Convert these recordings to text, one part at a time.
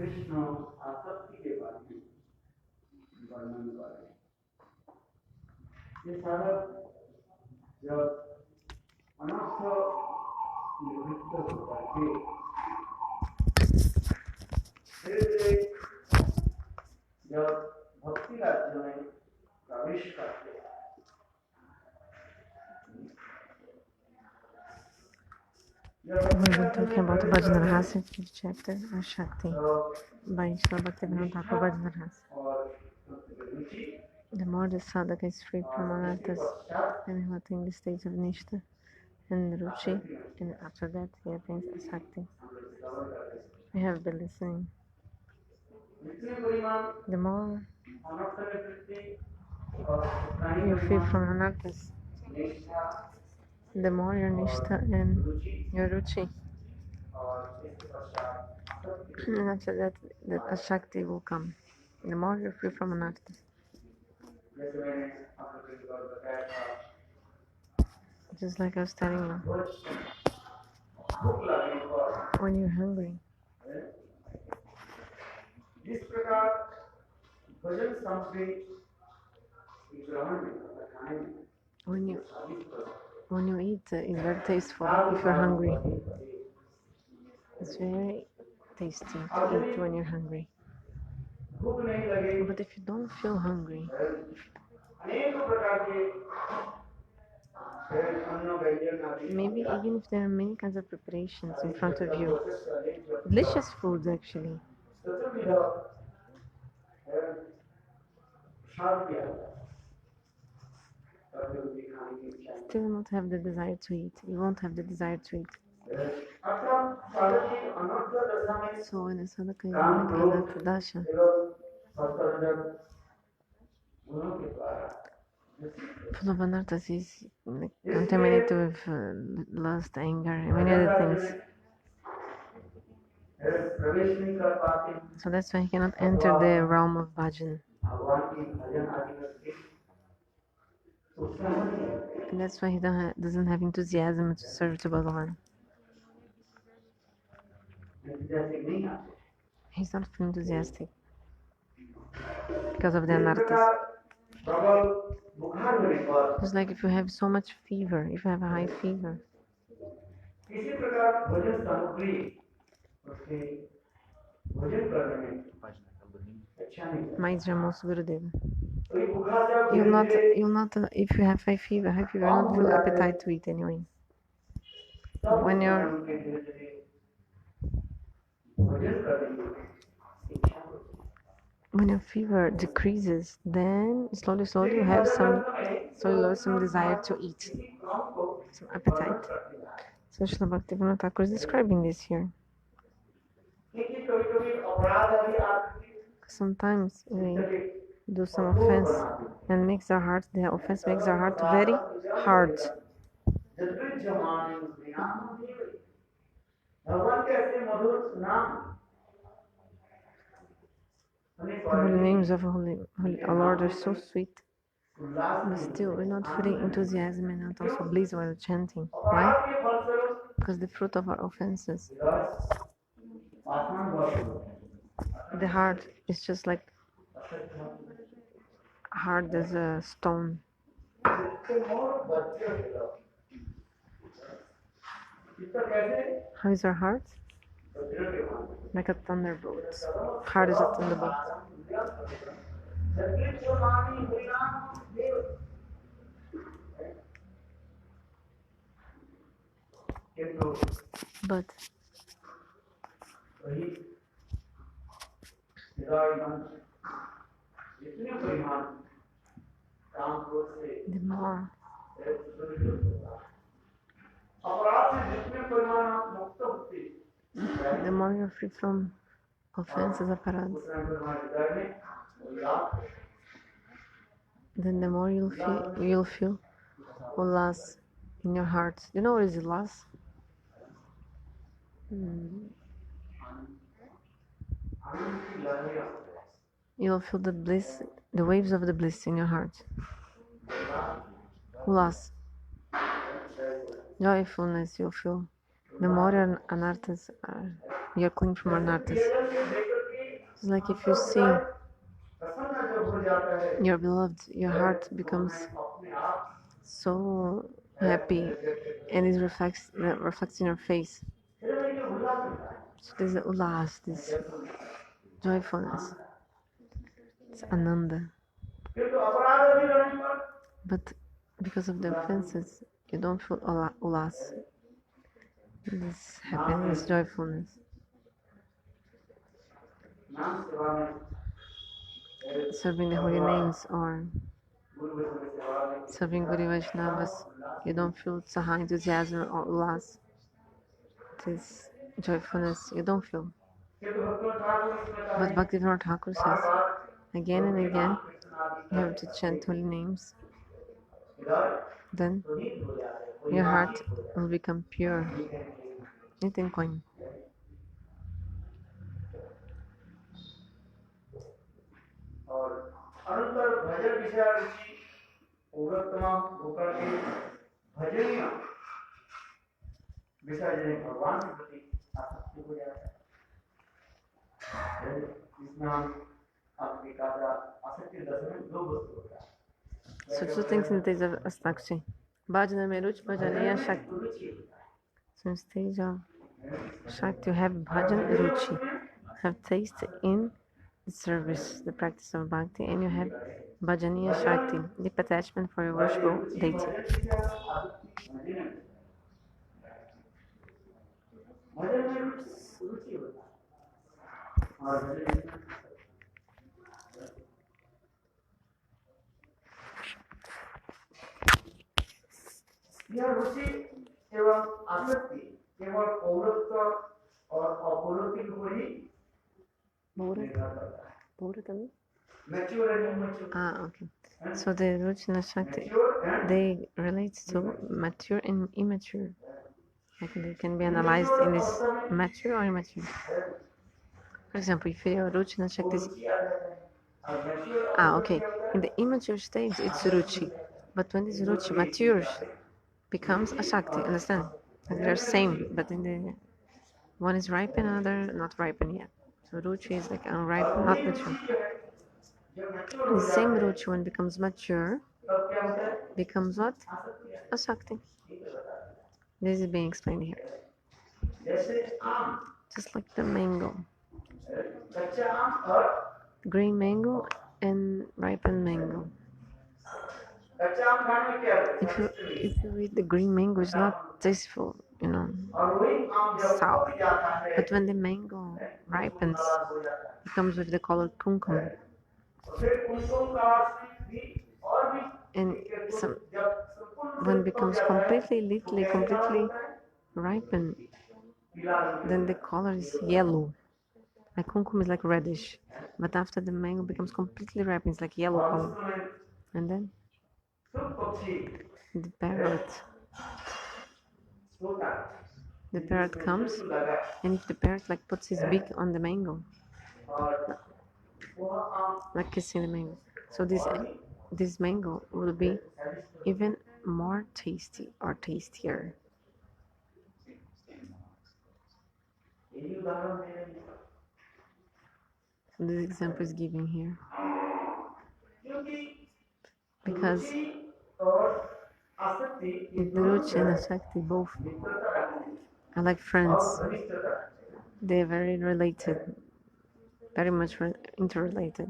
कृष्ण आसक्ति के बारे में वर्णन कर रहे हैं। ये साधक जब अनर्थ निवृत्त होकर के धीरे जब भक्ति राज्य में प्रवेश करते हैं, We've been talking about Bhajana-rahasya chapter, Shakti, by Shri Bhajana-rahasya. The more the sadhaka is free from anarthas and he will attain the stage of Nishta and Ruchi, and after that he attains Asakti. We have been listening. The more you're free from anarthas, the more your Nishta and your Ruchi. And after that, the Asakti will come. The more you're free from anarthas. Just like I was telling you, when you're hungry, when you eat, it's very tasteful if you're hungry. It's very tasty to eat when you're hungry. But if you don't feel hungry, maybe even if there are many kinds of preparations in front of you, delicious foods actually, still not have the desire to eat. You won't have the desire to eat. So when a sadhaka is in anartha dasha, full of anarthas, is contaminated with lust, anger, and many other things. So that's why he cannot enter the realm of bhajan. And that's why he doesn't have enthusiasm to serve to Bhagavan. He's not enthusiastic because of the anarthas. It's like if you have so much fever, if you have a high fever. Maitra Most Gurudeva. You'll not, if you have high fever, you'll not feel appetite to eat anyway. When your fever decreases, then slowly you have some desire to eat, some appetite. So Srila Bhaktivinoda Thakur is describing this here. Sometimes we do some offense and the offense makes our heart very hard. The holy names of our Lord are so sweet, but still we're not feeling enthusiasm and not also bliss while chanting. Why? Because the fruit of our offenses, the heart is just like hard as a stone. How is our heart? Like a thunderbolt. Hard as a thunderbolt. But the more you're free from offenses, aparadhas, then the more you'll feel ullas in your heart. Do you know what is ullas? You'll feel the bliss, the waves of the bliss in your heart. Ullas, joyfulness you'll feel. The more your anarthas are, you're clean from anarthas. It's like if you see your beloved, your heart becomes so happy and it reflects in your face. So there's ulas, this joyfulness. It's ananda. But because of the offenses, you don't feel ulas, this happiness, joyfulness. Serving the holy names or serving Guru Vaishnavas, you don't feel saha, enthusiasm or ulas. This joyfulness you don't feel. But Bhaktivinoda Thakur says, again and again, you have to chant holy names. Then your heart will become pure, neat and clean. So two things in the stage of Astakshi. Bhajana mein ruchi, bhajaniya shakti. So in stage of Shakti, you have bhajan ruchi, have taste in the service, the practice of bhakti, and you have bhajaniya shakti, deep attachment for your worshipful deity. यह रुचि एवं आसक्ति केवल पौरत्व और अपौरत्विक को ही Okay. So the Ruchina Shakti, they relate to mature and immature. Like they can be analyzed in this mature or immature. For example, if your Ruchina Shakti is... okay. In the immature stage, it's Ruchi. But when this Ruchi matures, becomes a Shakti, understand? Like they're same, but in the one is ripen, another not ripen yet. So Ruchi is like unripe, not mature. The same Ruchi, when becomes mature, becomes what? A Shakti. This is being explained here. Just like the mango. Green mango and ripened mango. If you eat the green mango, it's not tasteful, sour. But when the mango ripens, it comes with the color kumkum. And when it becomes completely ripened, then the color is yellow. Like kumkum is like reddish, but after the mango becomes completely ripened, it's like yellow color. And then the parrot comes, and if the parrot like puts his beak on the mango, like kissing the mango, so this mango will be even more tasty or tastier. So this example is given here because the Ruchi and Shakti both are like friends. They're very related, very much interrelated.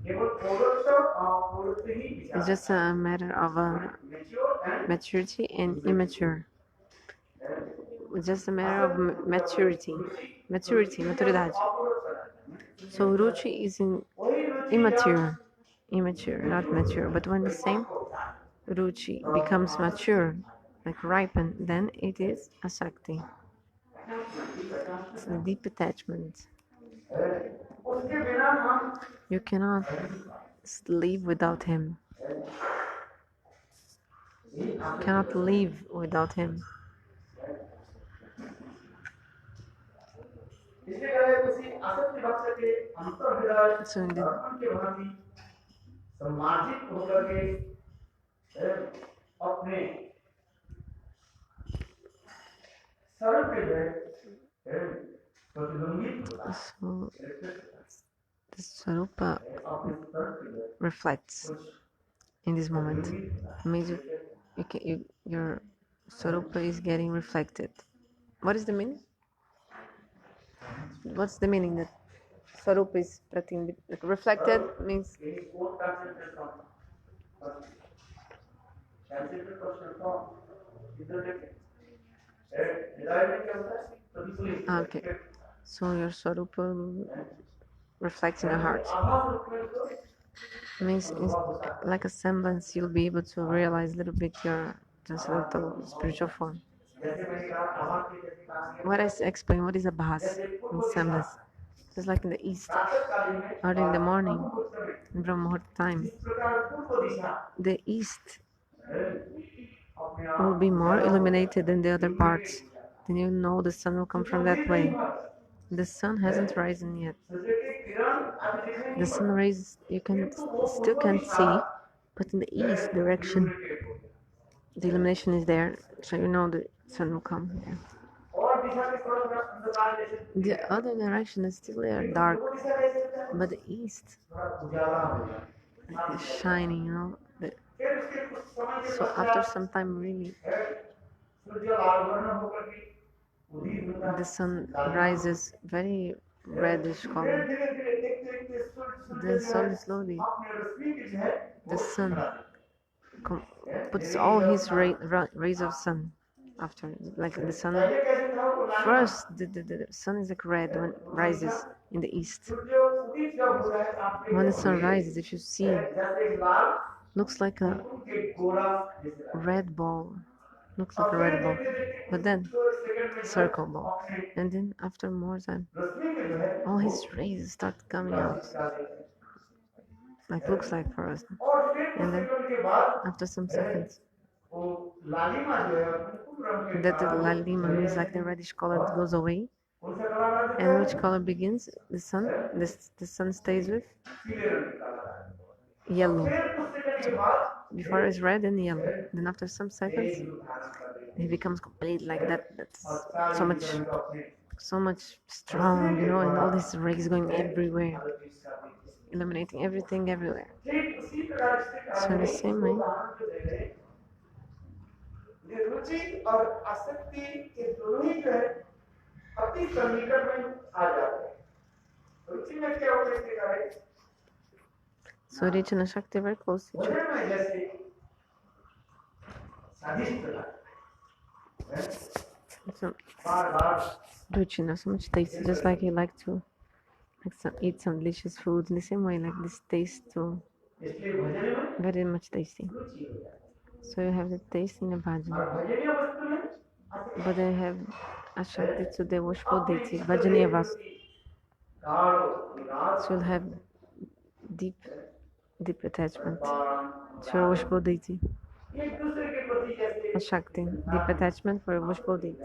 It's just a matter of maturity and immature. It's just a matter of maturidade. So Ruchi is immature, not mature. But when the same Ruchi becomes mature, like ripen, then it is a Shakti. It's a deep attachment. You cannot live without him. You cannot live without him. So in So the Swarupa reflects in this moment. Means your Swarupa is getting reflected. What is the meaning? What's the meaning that Swarupa is reflected means? Okay, so your Swarupa reflects in your heart. Means like a semblance, you'll be able to realize a little bit your transcendental spiritual form. What I explain, what is a bhas? Means semblance. Just like in the east, early in the morning, in Brahma time, the east will be more illuminated than the other parts. Then you know the sun will come from that way. The sun hasn't risen yet. The sun rays you can still can't see, but in the east direction, the illumination is there, so you know the sun will come there. The other direction is still there, dark, but the east is shining, you know. So after some time, really, the sun rises very reddish color. Then slowly, the sun puts all his rays of sun after, like the sun. First, the sun is like red when it rises in the east. When the sun rises, if you see, looks like a red ball. Looks like a red ball, but then circle ball. And then after more time, all his rays start coming out. Like looks like for us. And then after some seconds, that lalima means like the reddish color that goes away. And which color begins? The sun. The sun stays with yellow. Before it's red and yellow. Then after some seconds, it becomes complete like that. That's so much strong, you know, and all these rays going everywhere, illuminating everything everywhere. So in the same way, so Rich and Shakti are very close to each other. So, Rich, you know, so much tasty, just like you like to eat some delicious food in the same way, like this taste too, very much tasty. So you have the taste in the bhajan, but I have Ashakti to the worshipful deity, Bhajana-rahasya. So you'll have deep attachment to your worshipful deity. Ashakti, deep attachment for your worshipful deity.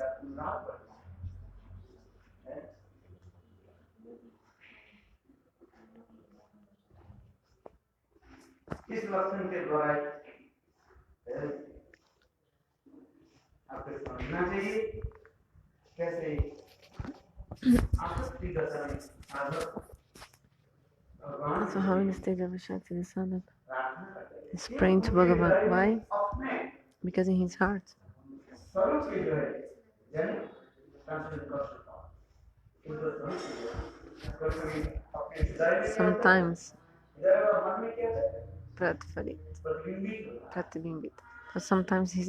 So how in the stage of Ashakti the sadhak is praying to Bhagavan. Why? Because in his heart, sometimes Pratibhimbit. But sometimes his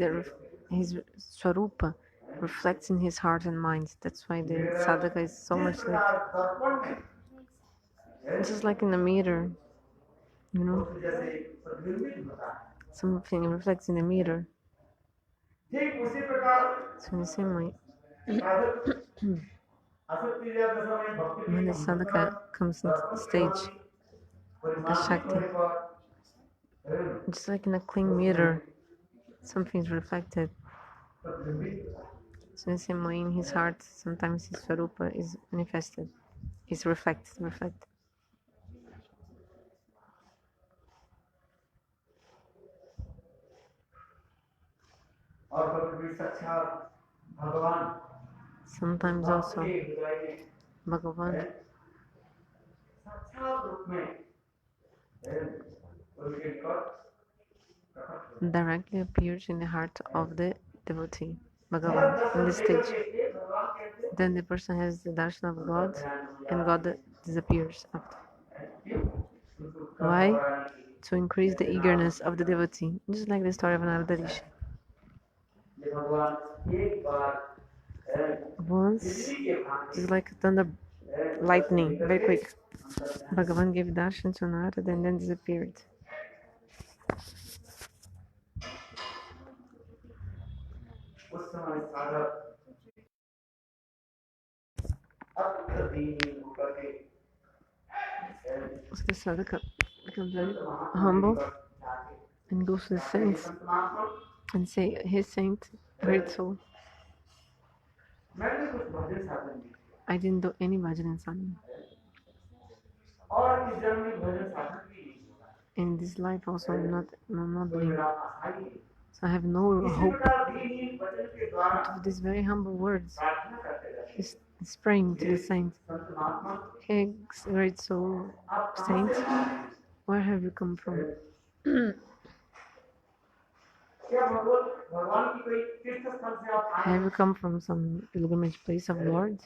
Swarupa reflects in his heart and mind. That's why the sadhaka is so much like, just like in a mirror, you know, something reflects in the mirror. So in the same way, when the sadhaka comes into the stage, the Shakti, just like in a clean mirror, something is reflected. So in the same way, in his heart, sometimes his Swarupa is manifested, is reflected. Sometimes also Bhagavan साक्षात रूप में उनके निकट प्रकट हो directly appears in the heart of the devotee, Bhagavan, in this stage. Then the person has the darshan of God, and God disappears after. Why? To increase the eagerness of the devotee, just like the story of Narada Rishi. Once, it's like thunder, lightning, very quick. Bhagavan gave darshan to Narada and then disappeared. उस समय साधक अत्यंत दीन होकर के So the sadhaka becomes very humble and goes to the saints and say, "His saint, great soul, मैंने कुछ भजन साधन किए I didn't do any bhajan sadhana. और इस जन्म में भजन साधन भी नहीं होगा In this life also I'm not तो doing. मेरा आशा ही नहीं So I have no इसी hope." प्रकार दीन वचन के द्वारा But with these very humble words, प्रार्थना करते रहते he's praying to the saint, Sant Mahatma "Hey, great soul, आप कहाँ saint, से आए हैं? where have you come from? क्या भगवान भगवान की कोई तीर्थ स्थल से आप आए Have हैं? you come from some pilgrimage place of Lord?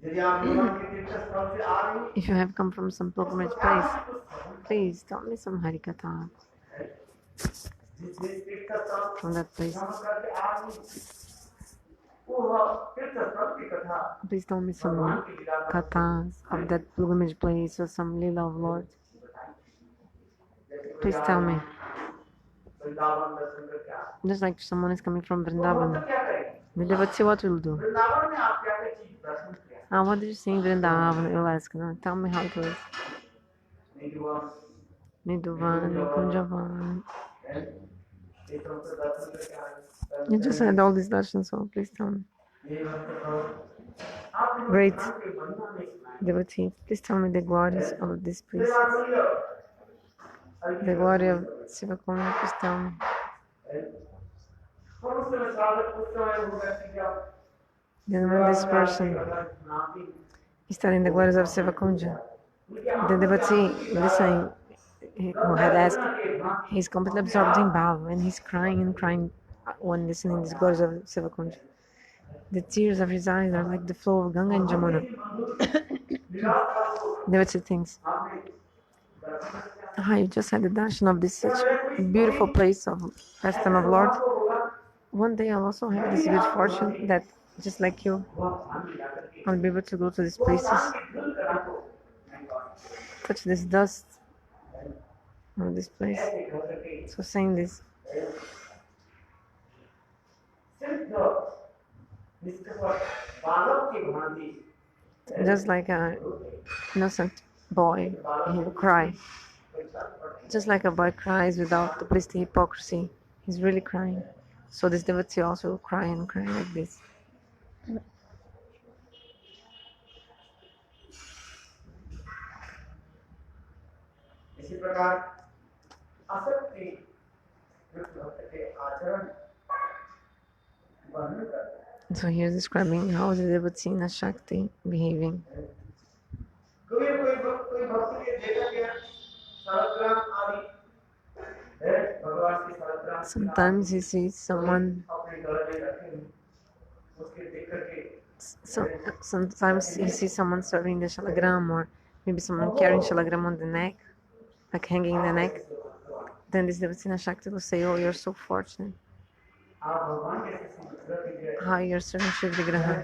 यदि आप भगवान के तीर्थ स्थल से आ रहे हैं If you have come from some pilgrimage place, please tell me some Harikatha जिस तीर्थ स्थल from that place. भ्रमण करके आ रहे हैं वो तीर्थ स्थल की कथा Please tell me some kathas of that pilgrimage place or some lila of Lord. Please tell me. Vrindavan दर्शन करके आ रहे Just like someone is coming from हैं तो Vrindavan, क्या करेंगे the devotee what will do? Vrindavan में आप क्या क्या चीज दर्शन किया What did you see in Vrindavan? You'll ask, no, tell me how it was. Nidhuvan Nidhuvan, Kunjavan. ये सब तो दर्शन करके आए You just had all these darshans, so please tell me. ये भक्त आप Great भगवान के वंदना में सुनाए devotee, please tell me the glories of this place. सेवा करिए The glory of Sivakona, please tell me. और उस समय साधक उस समय वो व्यक्ति जब Then when this person is telling the glories of Sivakunja, the devotee listening, who had asked, he's completely absorbed in bhav and he's crying and crying when listening these glories of Sivakunja. The tears of his eyes are like the flow of Ganga and Jamuna. Devotee thinks, you just had the darshan of this such beautiful place of pastime of Lord. One day I'll also have this good fortune that, just like you, I'll be able to go to these places, touch this dust of this place. So saying this, just like an innocent boy, he will cry. Just like a boy cries without the police hypocrisy, he's really crying. So this devotee also will cry and cry like this. इसी प्रकार आसक्ति भक्त के आचरण वर्णन करता है So he's describing how the devotee in Shakti behaving. कोई भक्त के देखा गया शालग्राम आदि भगवान की Shaligram Sometimes he sees someone. अपने गले में रखे हुए उसके देख करके Sometimes he sees someone serving the shalagram, or maybe someone carrying shalagram on the neck, like hanging in the neck. Then this devotee Shakti will say, "Oh, you're so fortunate. आप भगवान के सिद्ध How you're serving Shri Vigraha.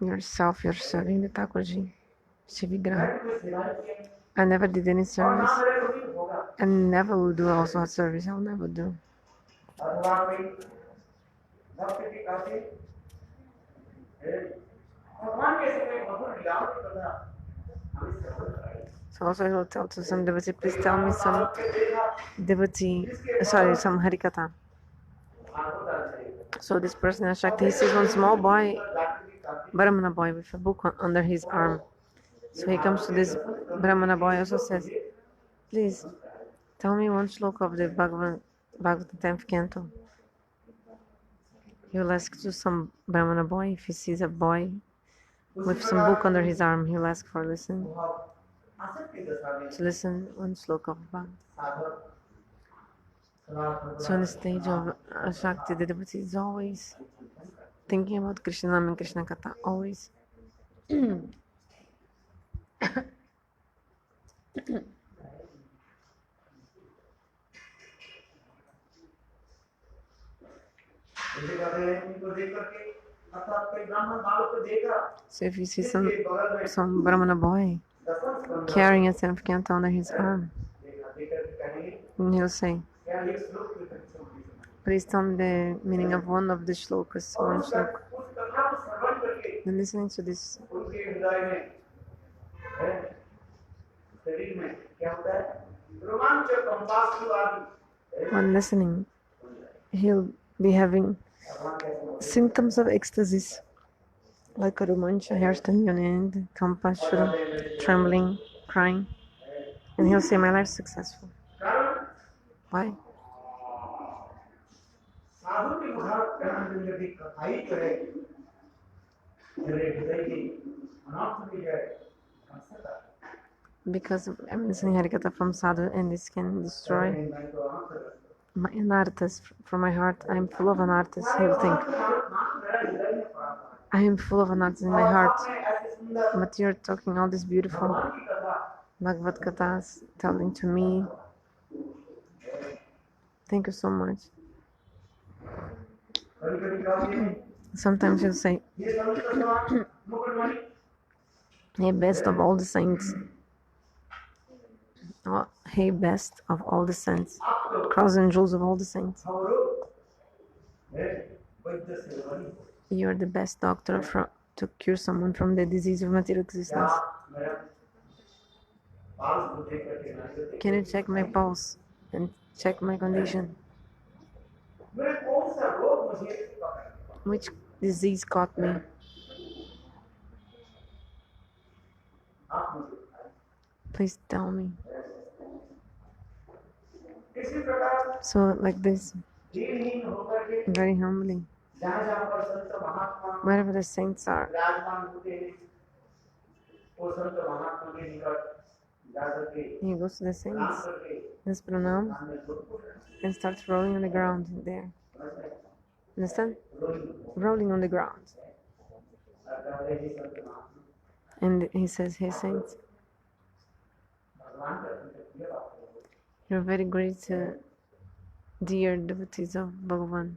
Yourself, you're serving the Thakurji, Shri Vigraha. I never did any service, and never will do also a service. I'll never do." So also I will tell to some devotee, please tell me some devotee, some Harikatha. So this person in Shakti, he sees one small boy, Brahmana boy, with a book under his arm. So he comes to this Brahmana boy, also says, "Please tell me one shloka of the Bhagavad 10th canto." He will ask to some Brahmana boy if he sees a boy with some book under his arm, he'll ask for listen वह आसक्ति दशा में to listen one sloka of Bhagavad. साधक सदा So in the stage of Shakti, the devotee is always thinking about Krishna and Krishna Katha, always. जैसे कहते हैं उनको देख करके अर्थात कोई ब्राह्मण बालक को देखा So if you see इसके बगल में some Brahmana boy दशम स्कंद carrying a Sanfkanta under his arm, देखा देख करके कहेंगे and he'll say, क्या ये श्लोक की परीक्षा होगी please tell me the meaning of one of the shlokas, और one उस shloka. कथा को श्रवण करके Then listening to this, उनके हृदय में है, शरीर में क्या होता है रोमांच कंपास की आदि when listening, he'll be having symptoms of ecstasies, like a romancha, hair standing on end, compassion, trembling, crying, and he'll say, my life's successful. कारण Why? साधु की महान यदि कथाई करे मेरे हृदय की अनाथ की है कंसता Because I'm listening Harikatha from sadhu, and this can destroy मैं तो अनाथ my anarthas from my heart. I'm full of anarthas. He'll think, I am full of anarthas in my heart. But you're talking all this beautiful Bhagavad Kathas, telling to me. Thank you so much. Sometimes he'll say, hey, best of all the saints. Oh, hey, best of all the saints. Cross and jewels of all the saints. You are the best doctor to cure someone from the disease of material existence. Can you check my pulse and check my condition? Which disease caught me? Please tell me. So like this, very humbly, wherever the saints are, he goes to the saints, does pranam, and starts rolling on the ground there. Understand? Rolling on the ground. And he says, hey saints, you're very great, dear devotees of Bhagavan.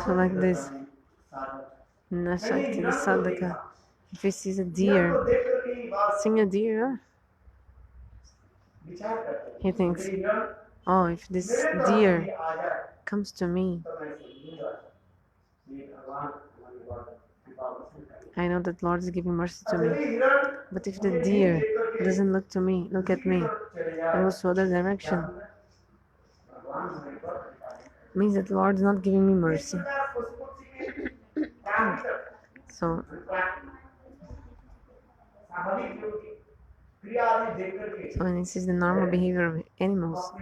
So like this, Nashakti, the sadhaka, if he sees a deer, seeing a deer, he thinks, oh, if this deer comes to me, I know that Lord is giving mercy to me. But if the deer doesn't look at me, and goes to other direction, means that Lord is not giving me mercy. So when he sees the normal behavior of animals,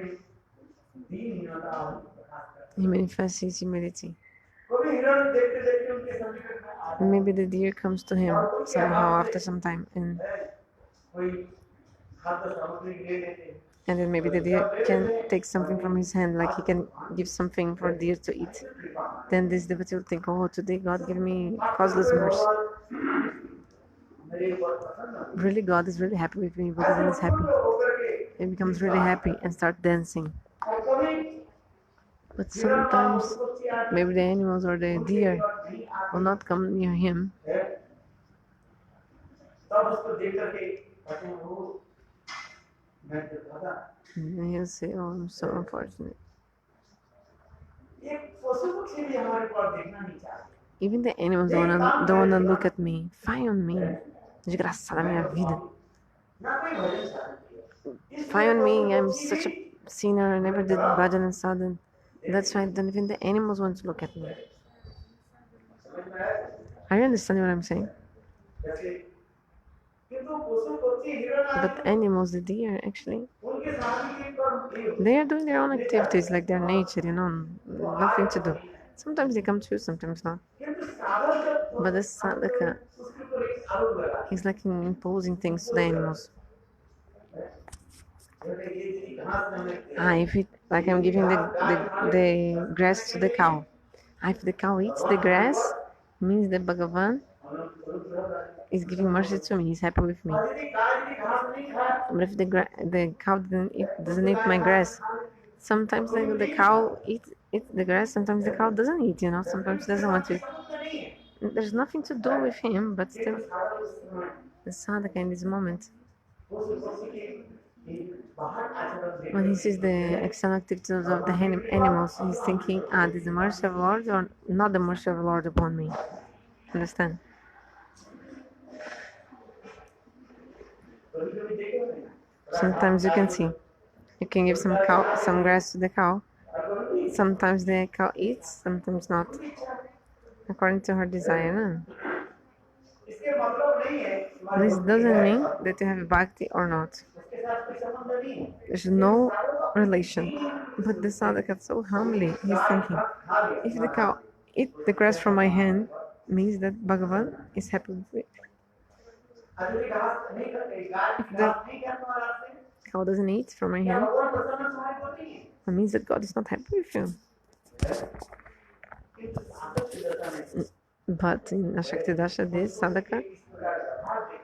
he manifests his humility. Maybe the deer comes to him somehow after some time, and then maybe the deer can take something from his hand, like he can give something for deer to eat. Then this devotee will think, oh, today God gave me causeless mercy. Really, God is really happy with me. Bhagavan is happy. He becomes really happy and start dancing. But sometimes maybe the animals or the deer will not come near him. And he'll say, oh, I'm so unfortunate. Even the animals don't wanna look at me. Fie on me. Desgraçada minha vida. Fie on me, I'm such a sinner, I never did Bhajana-rahasya. That's why even the animals want to look at me. Are you understanding what I'm saying? But animals, the deer, actually, They are doing their own activities, like their nature, nothing to do. Sometimes they come true, sometimes not. But the sadhaka is like imposing things to the animals. If it, like I'm giving the grass to the cow. If the cow eats the grass, means that Bhagavan is giving mercy to me. He's happy with me. But if the cow doesn't eat my grass, sometimes the cow eats the grass. Sometimes the cow doesn't eat. Sometimes doesn't want to. There's nothing to do with him, but still, the sadhaka in this moment, when he sees the external activities of the animals, he's thinking, this is the mercy of the Lord or not the mercy of the Lord upon me. Understand? Sometimes you can see, you can give some grass to the cow. Sometimes the cow eats, sometimes not, according to her desire. No? This doesn't mean that you have bhakti or not. There's no relation. But the sadhaka so humbly, he's thinking, if the cow eats the grass from my hand, means that Bhagavan is happy with me. If the cow doesn't eat from my hand, it means that God is not happy with you. But in Ashakti Dasha, this sadhaka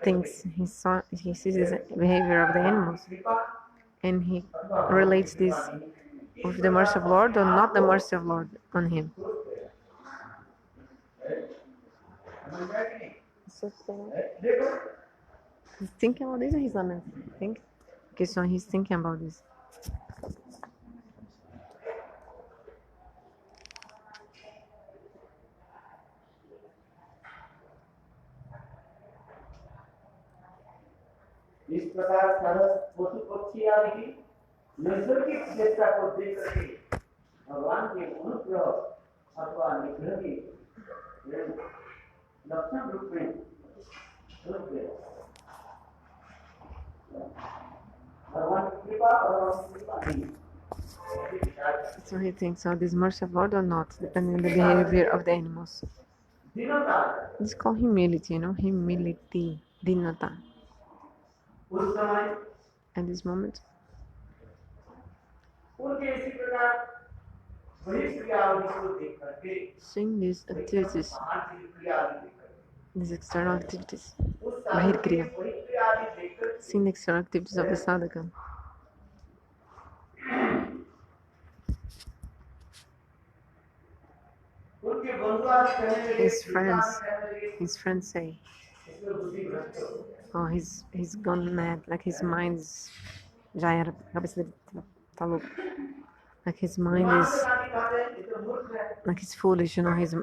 thinks he sees this behavior of the animals, and he relates this with the mercy of Lord or not the mercy of Lord on him. He's thinking about this or he's lamenting? Think? Okay, so he's thinking about this. इस प्रकार सरस पशु पक्षी आदि की नैसर्गिक चेष्टा को देख करके भगवान के अनुग्रह अथवा निग्रह की लक्षण रूप में भगवान की कृपा नहीं. So he thinks, this mercy of Lord or not, depending on the behavior of the animals. It's called humility, humility, dinata. At this moment, seeing these activities, these external activities, Bahirkriya, seeing the external activities of the sadhaka, his friends say, oh, he's gone mad, like his mind is like his mind is like he's foolish, he's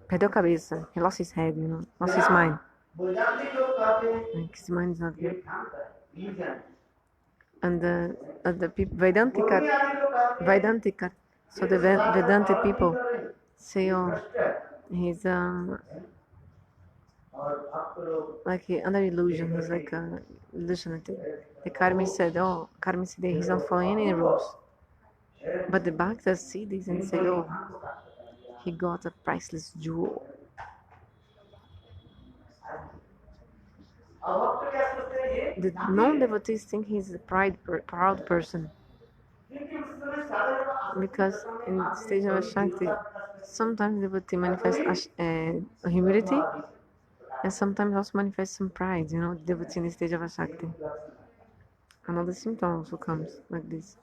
perdeu a cabeça, he lost his head, lost his mind, like his mind is not good. And the people Vedantika, so the Vedanta people say, oh, he's like under illusion, he's like illusionated. The Karmi said he's not following any rules. But the Bhaktas see this and say, oh, he got a priceless jewel. The non-devotees think he's a proud person. Because in the stage of Shakti, sometimes devotee manifests humility, and sometimes also manifests some pride, devotee in the stage of Shakti. Another symptom also comes like this.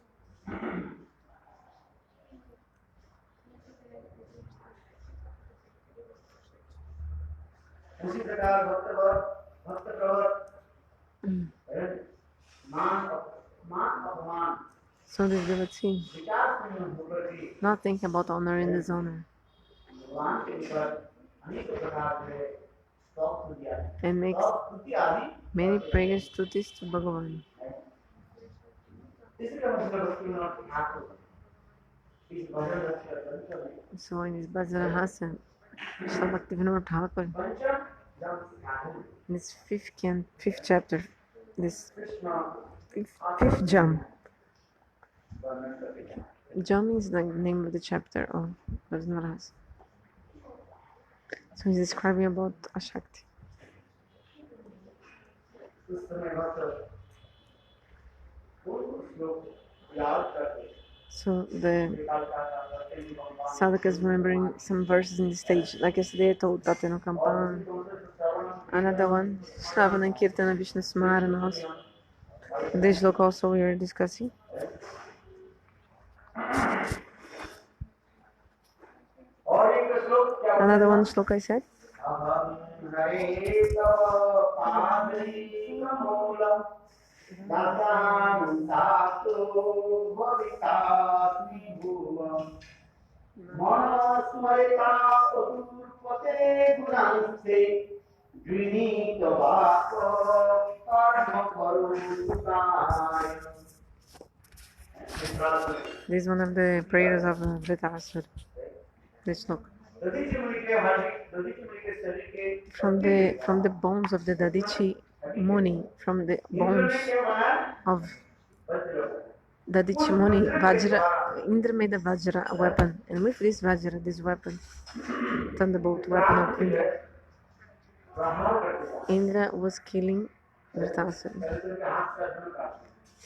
So the devotee not think about honor and dishonor, and makes many prayers to Bhagavan. So in this Bhajana-rahasya, in this fifth chapter, this fifth jam, Ja means the name of the chapter of Bhajana-rahasya. So he's describing about Ashakti. So the sadhaka is remembering some verses in the stage. Like yesterday I told Tateno Kampan. Another one, Shravana and Kirtana Vishnu Smarana also. This look also we are discussing. Another one shloka I said. This is one of the prayers of Vritasura. This look. From the bones of the Dadichi Muni, from the bones of Dadichi Muni, Vajra, Indra made a Vajra, a weapon, and with this Vajra, this weapon, thunderbolt, weapon of Indra, Indra was killing Vritasura.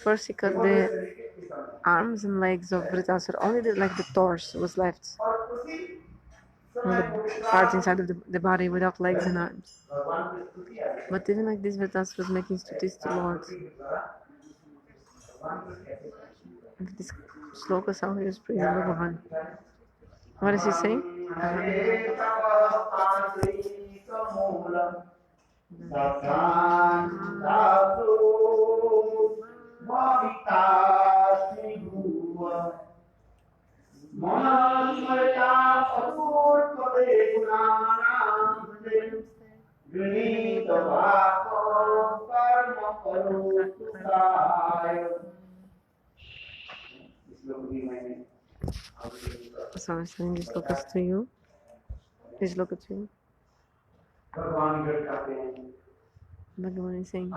First he cut the arms and legs of Vritasura, only the torso was left. And the part inside of the body without legs and arms. But even like this, Vritasura was making stutis to Lord. And this sloka how he was praising Bhagavan. What is he saying? So I'm sending this lokas to you. This loka to you. Bhagavan is saying.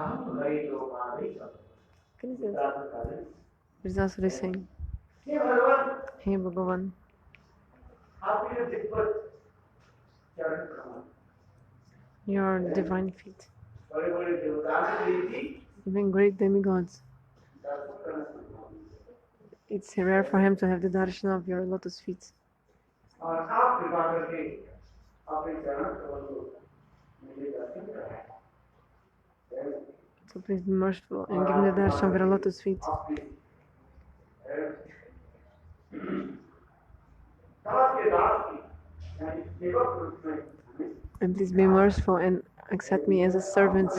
Can you say that? Vritasura is saying. Hey Bhagavan. Your divine feet. Even great demigods. It's rare for him to have the darshan of your lotus feet. So please be merciful and give me the darshan of your lotus feet. And please be merciful and accept me as a servant.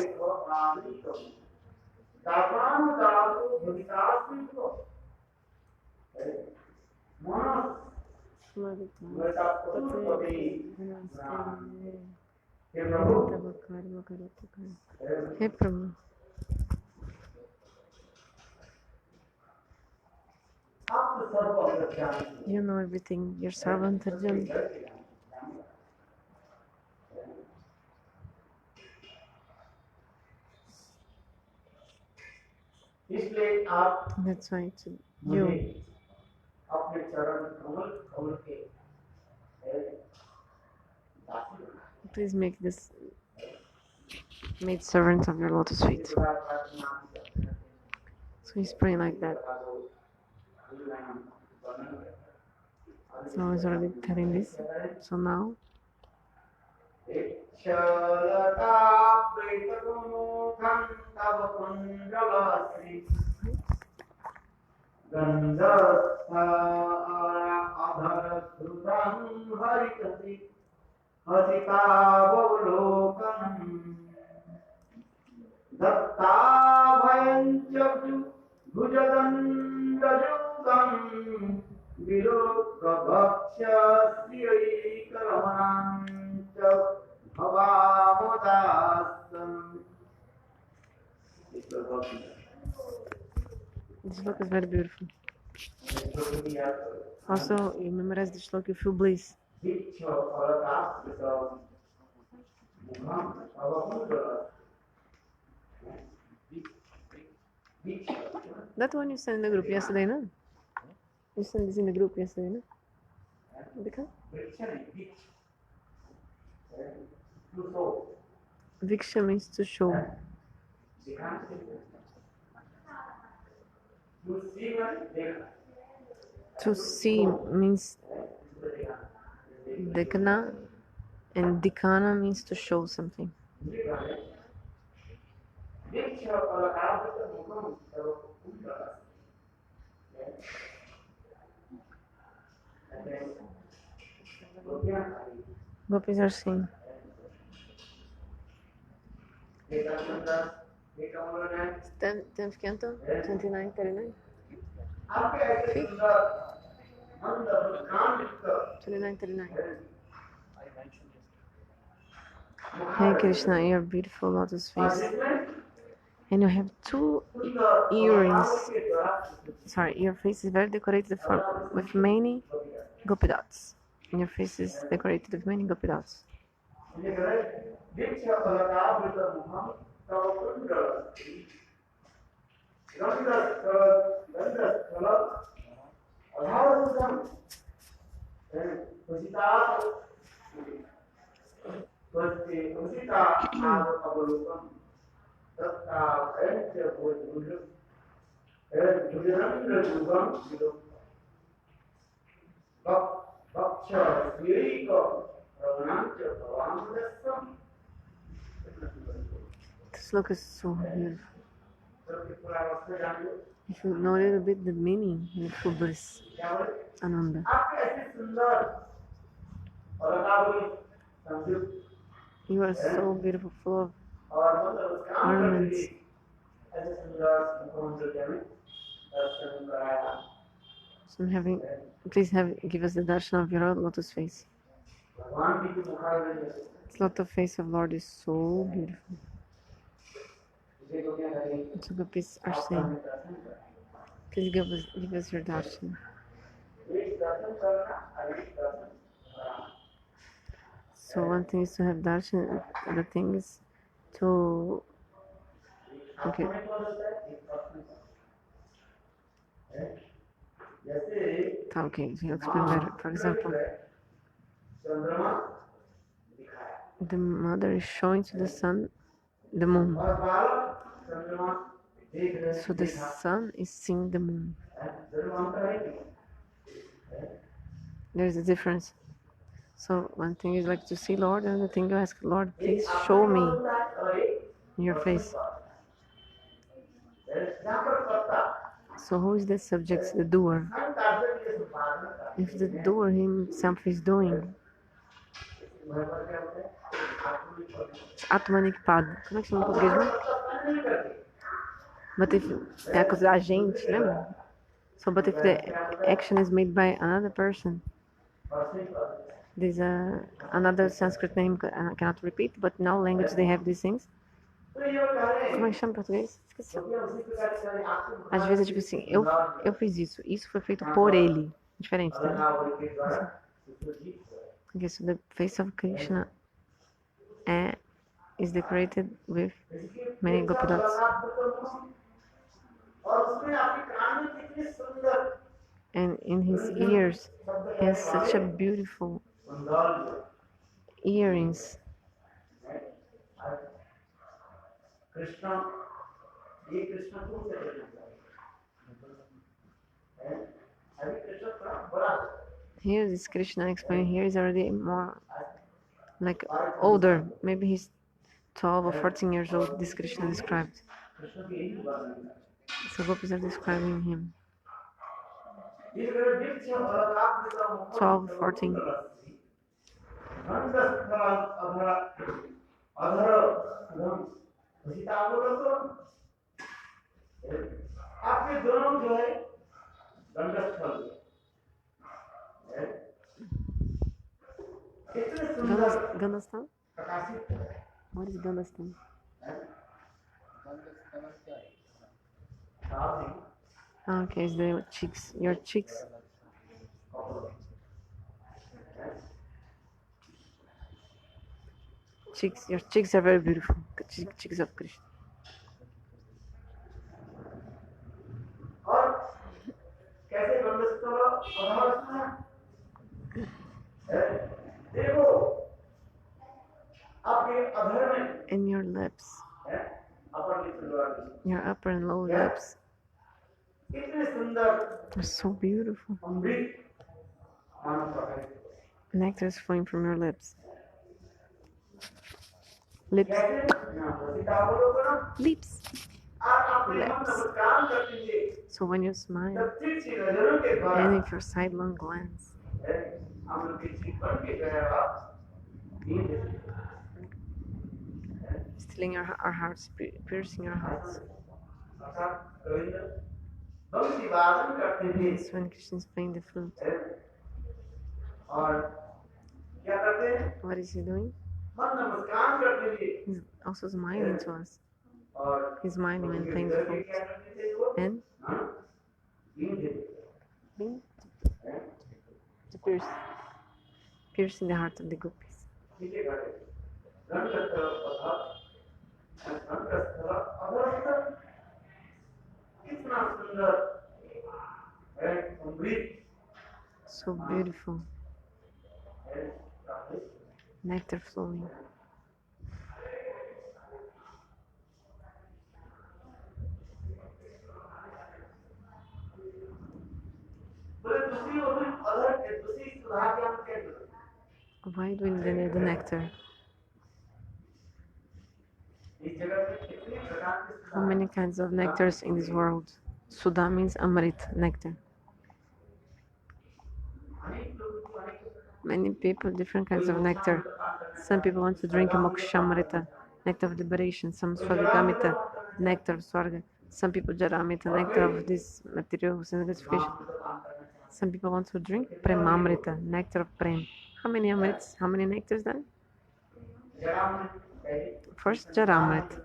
Hey Prabhu. You know everything. Your servant Arjun. That's why it's you. Please make this made servants of your lotus feet. So he's praying like that. So I was already telling this. So now this look is very beautiful. Also, you memorize this look, you feel bliss. That one you sent in the group yesterday, no? You sent this in the group yesterday, no? Because Viksha means to show. To see means Dekana, and Dikana means to show something. Gopis are saying. Tenth canto, 29, 39. 29, 39. Hey Krishna, your beautiful lotus face. And you have two earrings. Sorry, your face is very decorated with many gopi dots. And your face is decorated with many gopi dots. This look is so beautiful. If you know a little bit the meaning, beautiful bliss, Ananda. You are so beautiful, full of ornaments. So I'm having, please give us the darshan of your lotus face. This lotus face of Lord is so beautiful. So gopis are saying, please give us your darshan. So one thing is to have darshan, other thing is to, okay. Okay, so you explain better. For example, the mother is showing to the sun the moon. So the sun is seeing the moon. There's a difference. So one thing is like to see Lord, and the thing you ask Lord, please show me in your face. So who is the subject, the doer? If the doer himself is doing, Atmanik Pad. Como é que chama em português, né? But if é a coisa da gente, lembra? So, but if the action is made by another person, there's another Sanskrit name I cannot repeat, but in our language they have these things. Como é que chama em português? Esqueci. Às vezes é tipo assim, eu fiz isso, isso foi feito por ele. Diferente, tá? Okay, so the face of Krishna is decorated with many gopi dots. And in his ears, he has such a beautiful earrings. Here, this Krishna explaining here is already more like older. Maybe he's 12 or 14 years old, this Krishna described. So gopis are describing him. 12, 14. Gandastan? What is Gandastan? Okay, it's the cheeks, your cheeks. Cheeks, your cheeks are very beautiful. Cheeks of Krishna. कैसे गंधस्थल अधरस्थ है देखो आपके अधर में in your lips, upper lips lower lips your upper and lower lips इतने सुंदर are so beautiful. अमृत मानव का है Nectar is flowing from your lips. Lips. Lips. Lips. So when you smile, and if your sidelong glance, stealing our hearts, piercing our hearts. Yes, when Krishna is playing the flute. What is he doing? He's also smiling to us. He's smiling when playing the flute. And to piercing the heart of the gopis. So beautiful. Nectar flowing. Why do we need the nectar? How many kinds of nectars in this world? Sudha means Amrit, nectar. Many people, different kinds of nectar. Some people want to drink Mokshamrita, nectar of liberation. Some Swargamita, nectar of Swarga. Some people Jaramita, nectar of this material gratification. Some people want to drink Premamrita, nectar of Prem. How many Amrits? How many nectars then? First, Jaramrit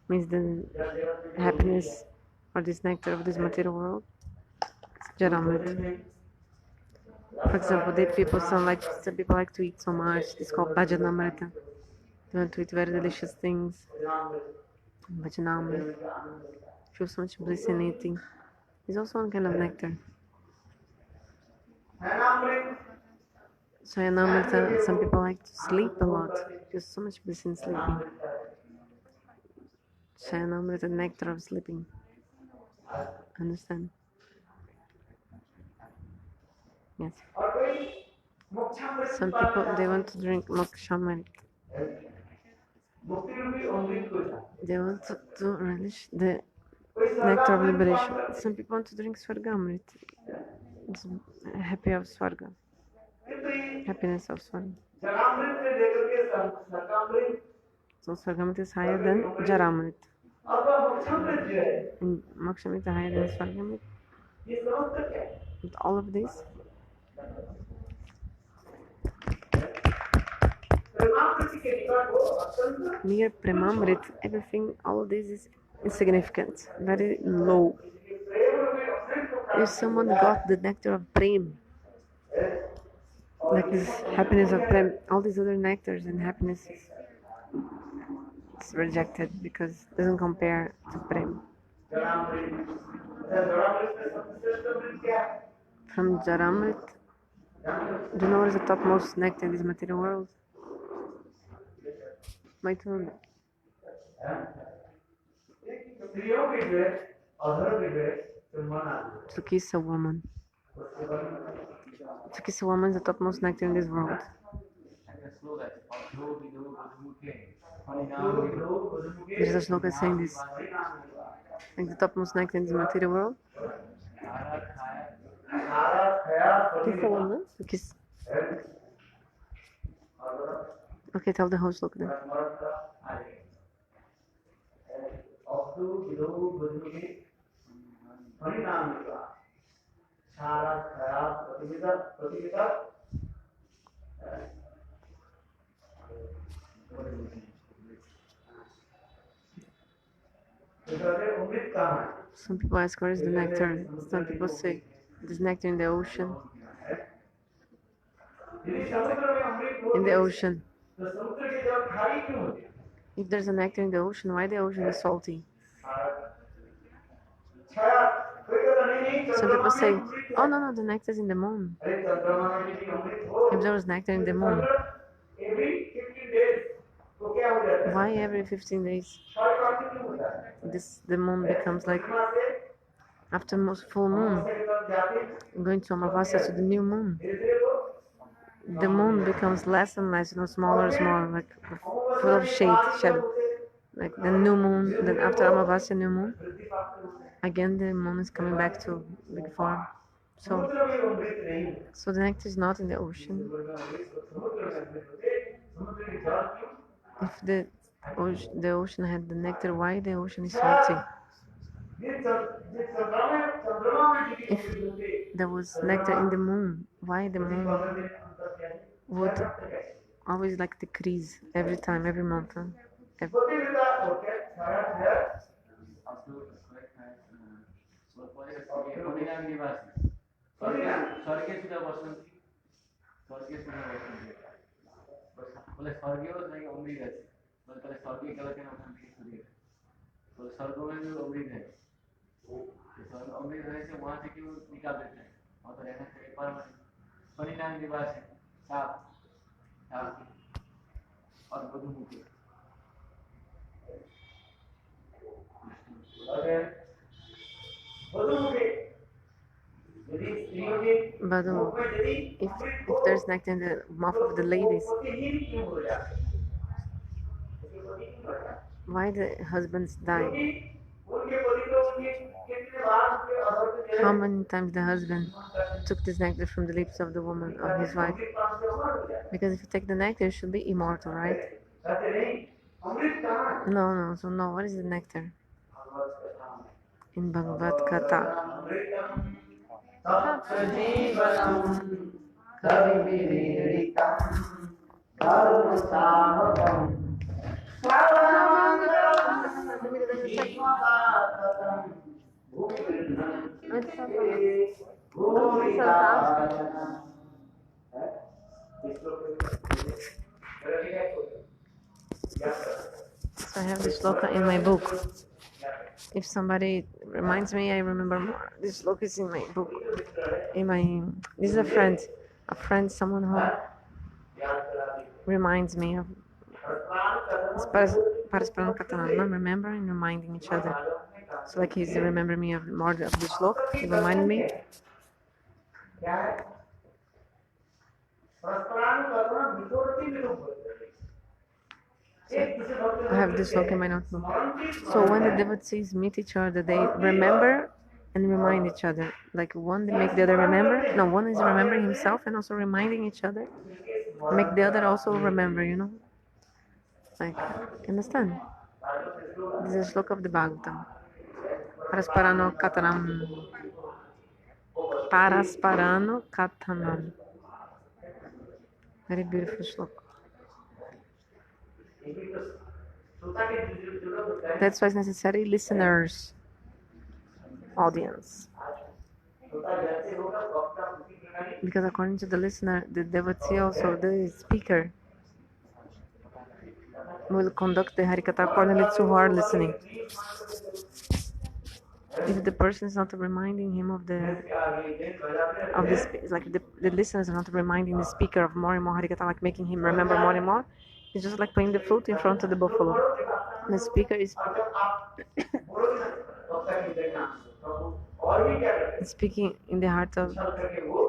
means the happiness or this nectar of this material world. Jaramrit. For example, some people like to eat so much. It's called Bhajana-rahasya. They want to eat very delicious things. Bhajana-rahasya. Feel so much bliss in eating. It's also one kind of nectar. So some people like to sleep a lot. There's so much bliss in sleeping. Shayanamrita, nectar of sleeping. Understand? Yes. Some people, they want to drink Mokshamrit. They want to relish the nectar of liberation. Some people want to drink Swargamrit. It's happy of Swarga. Happiness of Swarga. So Swargamrit is higher than Jaramrit. And Mokshamrit is higher than Swargamrit. With all of this, near Premamrit, everything, all of this is insignificant, very low. If someone got the nectar of Prem, like this happiness of Prem, all these other nectars and happinesses, it's rejected because it doesn't compare to Prem. From Jaramrit, do you know what is the topmost nectar in this material world? Mathura. To kiss a woman. To kiss a woman is the topmost nectar in this world. There's a sloka saying this. Like the topmost nectar in this material world. Kiss a woman? To kiss. Okay, tell the whole sloka then. Some people ask where is the nectar. Some people say there's nectar in the ocean. In the ocean. If there's a nectar in the ocean, why the ocean is salty? Some people say, oh no, the nectar is in the moon. If there was nectar in the moon, why every 15 days the moon becomes like after most full moon, going to Amavasya to the new moon, the moon becomes less and less, smaller and smaller, like full of shadow. Like the new moon, then after Amavasya, new moon, again the moon is coming back to big form. So the nectar is not in the ocean. If the ocean had the nectar, why the ocean is salty? If there was nectar in the moon, why the moon would always like decrease every time, every month? But if there's nectar in the mouth of the ladies, why the husbands die? How many times the husband took this nectar from the lips of the woman, of his wife? Because if you take the nectar, you should be immortal, right? No. So no, what is the nectar? In Bhagavad Gita. So I have this shloka in my book. If somebody reminds me, I remember more. This shloka is in my book. This is a friend, someone who reminds me of remembering, reminding each other. So like he's remembering me of more of the shloka. He reminded me. I have this look in my notebook. So when the devotees meet each other, they remember and remind each other. Like one, they make the other remember. No, one is remembering himself and also reminding each other. Make the other also remember, Like, understand? This is shloka of the Bhagavatam. Parasparano katanam. Parasparano katanam. Very beautiful shloka. That's why it's necessary listeners, audience. Because according to the listener, the devotee also, the speaker, will conduct the Harikatha accordingly to who are listening. If the person is not reminding him of this, like the listeners are not reminding the speaker of more and more Harikatha, like making him remember more and more, it's just like playing the flute in front of the buffalo. The speaker is speaking in the heart of.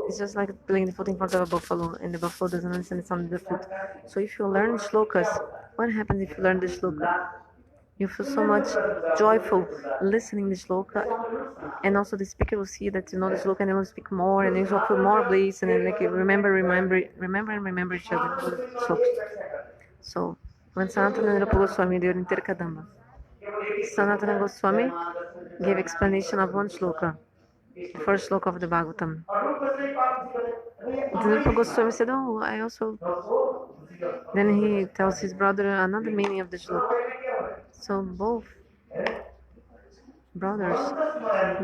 It's just like playing the flute in front of a buffalo, and the buffalo doesn't understand the sound of the flute. So if you learn shlokas, what happens if you learn the shloka? You feel so much joyful listening the shloka, and also the speaker will see that you know the shloka, and they will speak more, and you will feel more bliss, and then like remember each other. So when Sanatana Goswami during Tirkadamba, Sanatana Goswami gave explanation of one shloka, the first shloka of the Bhagavatam. Then Goswami said, "Oh, I also." Then he tells his brother another meaning of the shloka. So both brothers,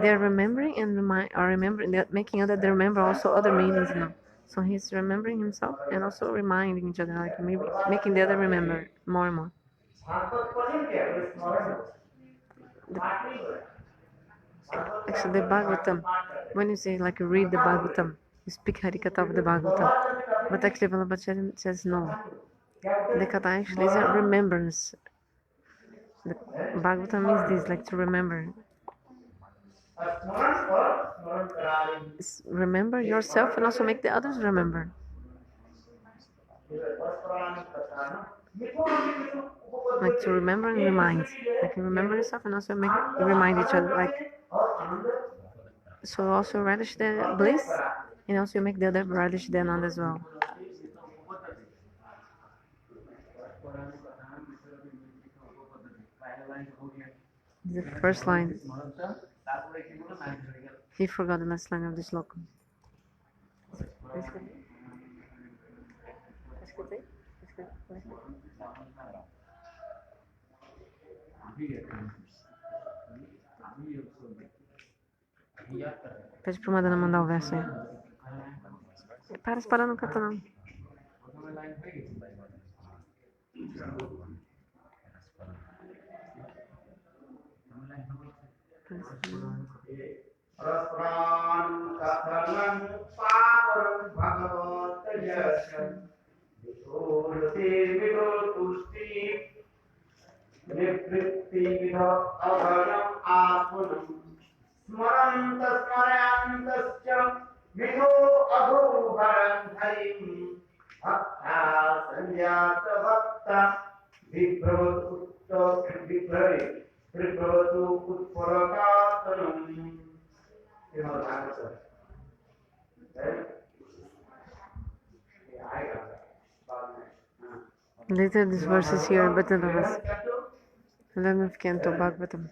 they're remembering and they're making other. They remember also other meanings now. So he's remembering himself and also reminding each other, like maybe making the other remember more and more. Actually, the Bhagavatam, when you say like read the Bhagavatam, you speak Harikatha of the Bhagavatam. But actually, Vallabhacharya says no. The Katha actually is a remembrance. The Bhagavatam means this, like to remember. Remember yourself and also make the others remember. Like to remember and remind. Like you remember yourself and also remind each other. Like so also relish the bliss and also you make the other relish the anand as well. The first line. He forgot the last line of this sloka. Pede pro Madana mandar o verso aí. Para, se parar não canta não. Later this verse is here, Bhajana-rahasya. 11th canto, Bhagavatam.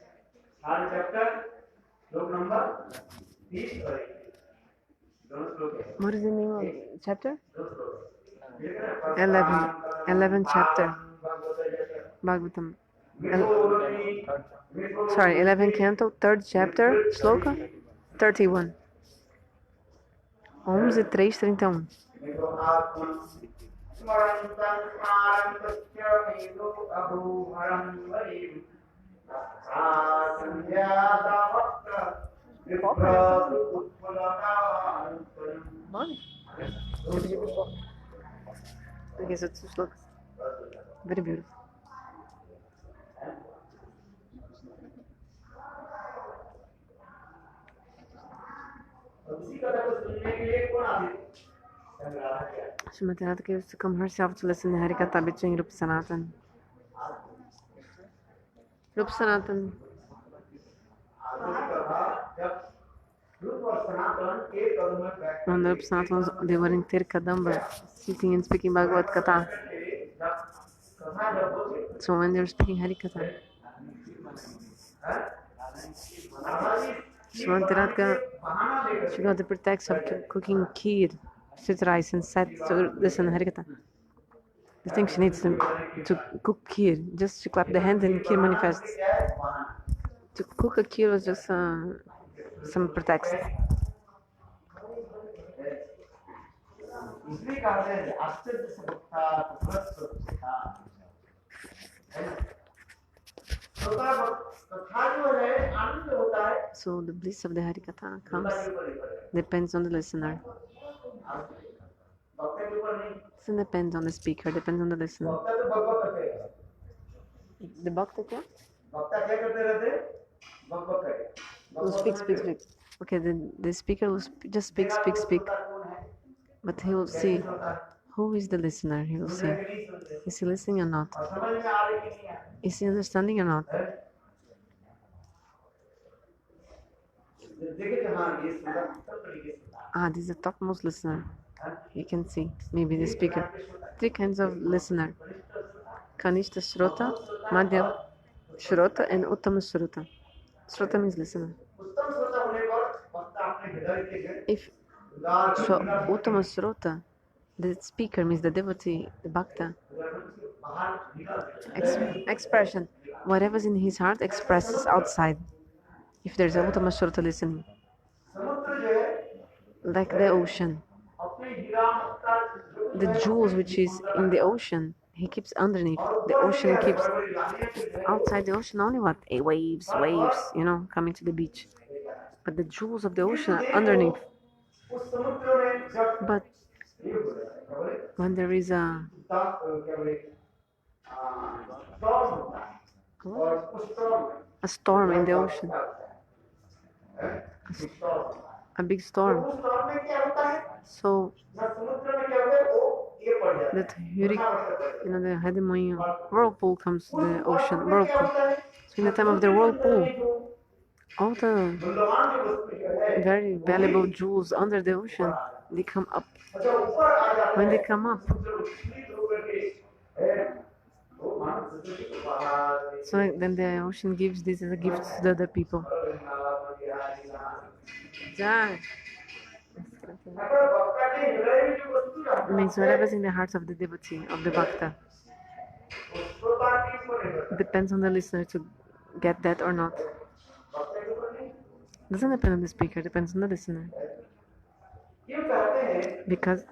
What is the name of chapter? 11th chapter, Bhagavatam. 11th canto, 3rd chapter, sloka 31. 11:3:31. Okay, so two slokas. Very beautiful. Srimati Radha used to come herself to listen to Harikatha between Rupa Sanatan. Rupa Sanatan. When the Rupa Sanatans, they were in Tirkadamba, sitting and speaking Bhagavad Katha. So when they were speaking Harikatha, Srimati Radha, she got the pretext of cooking kheer, sweet rice, and sat to listen to Harikatha. The thing she needs to cook kheer, just to clap the hands and kheer manifests. To cook a kheer was just some pretext. So the bliss of the Harikatha comes, depends on the listener. It depends on the speaker, depends on the listener. The bhakta kya? Will speak. Okay, the speaker will just speak. But he will see who is the listener. He will see, is he listening or not? Is he understanding or not? This is the topmost listener. You can see, maybe the speaker. 3 kinds of listener. Kanishta Shrota, Madhya Shrota, and Uttama Shrota. Shrota means listener. Uttama Shrota, the speaker means the devotee, the bhakta. Expression. Whatever's in his heart expresses outside. If there's a Uttama Shrota listening. Like the ocean. The jewels which is in the ocean, he keeps underneath. The ocean keeps outside the ocean only what? Waves, coming to the beach. but the jewels of the ocean are underneath. उस समुद्र में जब But ये बोला है, क्या बोले? when there is a क्या बोले? storm होता है और उस storm में storm in the ocean, storm होता है। a big तो storm, उस storm में क्या होता है? so जब समुद्र में क्या होता है वो ये पड़ जाता है। that the hegemony whirlpool comes to the ocean, whirlpool. So in the time of the whirlpool, all the very valuable jewels under the ocean, they come up. When they come up, so then the ocean gives this as a gift to the other people. Jai. Means whatever's in the hearts of the devotee, of the bhakta. Depends on the listener to get that or not. Doesn't depend on the speaker, depends on the listener. Because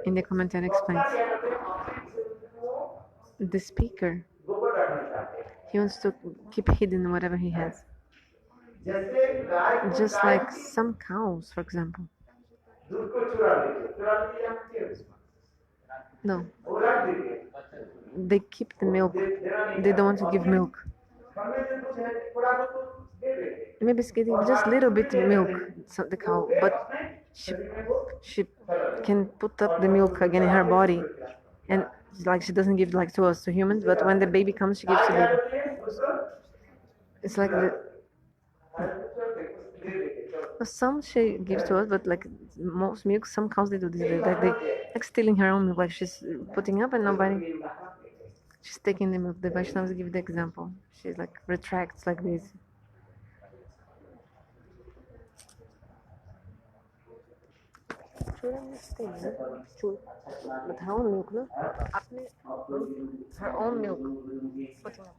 in the commentary explains, the speaker, he wants to keep hidden whatever he has. Just like some cows, for example. No. They keep the milk. They don't want to give milk. Maybe it's getting just a little bit of milk, the cow, but she can put up the milk again in her body, and like she doesn't give like to us, to humans, but when the baby comes, she gives to baby. It's like some she gives to us, but like most milk, some cows they do this, like they like stealing her own milk, like she's putting up and nobody. She's taking the milk. The Vaishnavas give the example. She's like retracts like this. But her own milk, no? Her own milk. Putting up.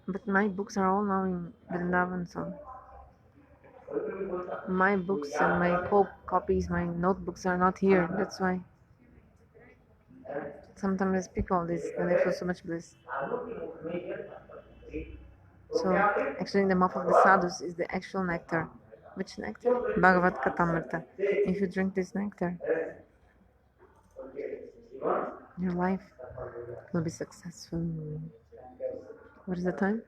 But my books are all now in Vrindavan, so my books and my copies, my notebooks are not here. That's why sometimes I speak all this and I feel so much bliss. So actually in the mouth of the sadhus is the actual nectar. Which nectar? Bhagavad Katamrita. If you drink this nectar, your life will be successful. What is the time?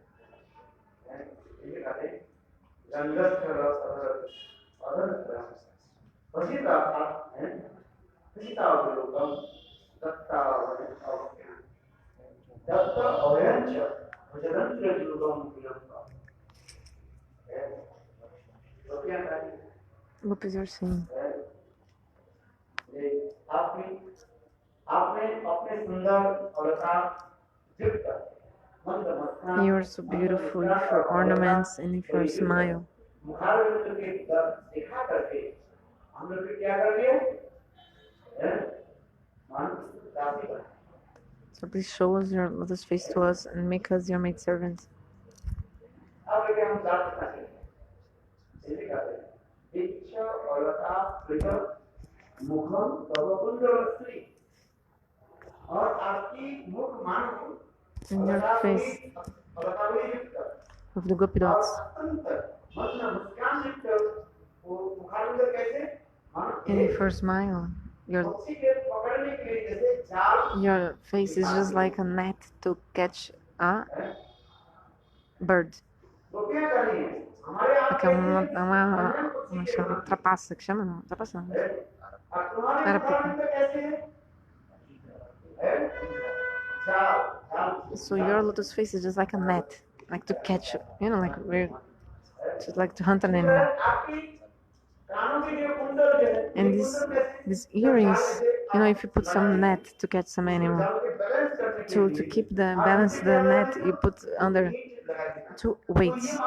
Gopis are saying, you are so beautiful with your ornaments and with your smile. So please show us your lotus face to us and make us your maidservants. And your face of the gopi dots. And if you smile, your face is just like a net to catch a bird. Like uma trapaça, que chama? Não, trapaça não. So your lotus face is just like a net, like to catch, you know, like we're just like to hunt an animal. And these earrings, you know, if you put some net to catch some animal, to keep the balance the net, you put under 2 weights.